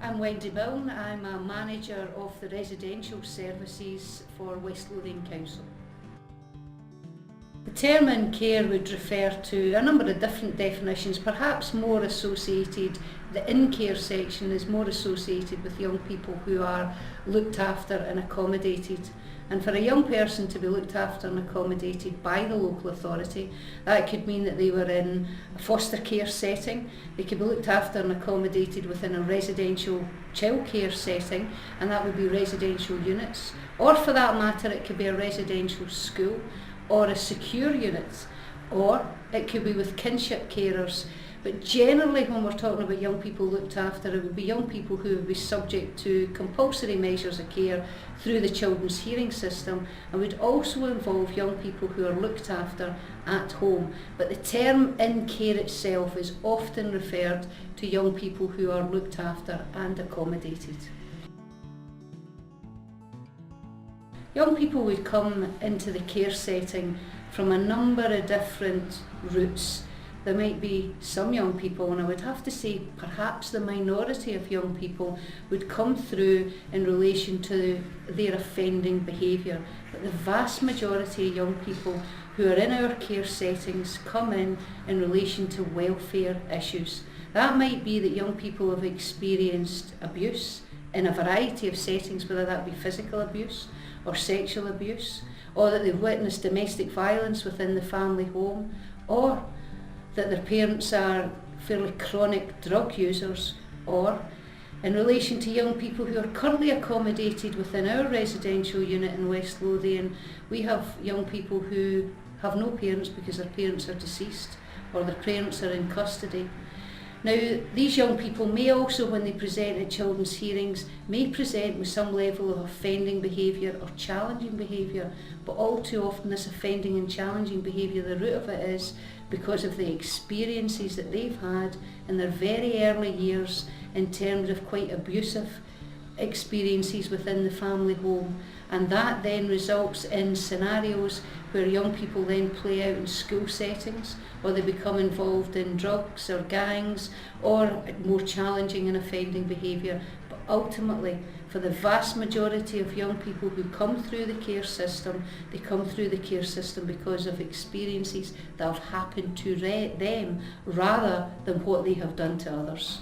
I'm Wendy. I'm a manager of the residential services for West Lothian Council. The term in care would refer to a number of different definitions, perhaps more associated, the in care section is more associated with young people who are looked after and accommodated. And for a young person to be looked after and accommodated by the local authority, that could mean that they were in a foster care setting, they could be looked after and accommodated within a residential childcare setting, and that would be residential units, or for that matter it could be a residential school or a secure unit, or it could be with kinship carers. But generally when we're talking about young people looked after, it would be young people who would be subject to compulsory measures of care through the children's hearing system, and would also involve young people who are looked after at home. But the term in care itself is often referred to young people who are looked after and accommodated. Young people would come into the care setting from a number of different routes. There might be some young people, and I would have to say perhaps the minority of young people would come through in relation to their offending behaviour. But the vast majority of young people who are in our care settings come in relation to welfare issues. That might be that young people have experienced abuse in a variety of settings, whether that be physical abuse or sexual abuse, or that they've witnessed domestic violence within the family home, or that their parents are fairly chronic drug users, or in relation to young people who are currently accommodated within our residential unit in West Lothian, we have young people who have no parents because their parents are deceased or their parents are in custody. Now, these young people may also, when they present at children's hearings, may present with some level of offending behaviour or challenging behaviour, but all too often this offending and challenging behaviour, the root of it is because of the experiences that they've had in their very early years in terms of quite abusive experiences within the family home, and that then results in scenarios where young people then play out in school settings, or they become involved in drugs or gangs or more challenging and offending behaviour. But ultimately, for the vast majority of young people who come through the care system, they come through the care system because of experiences that have happened to them rather than what they have done to others.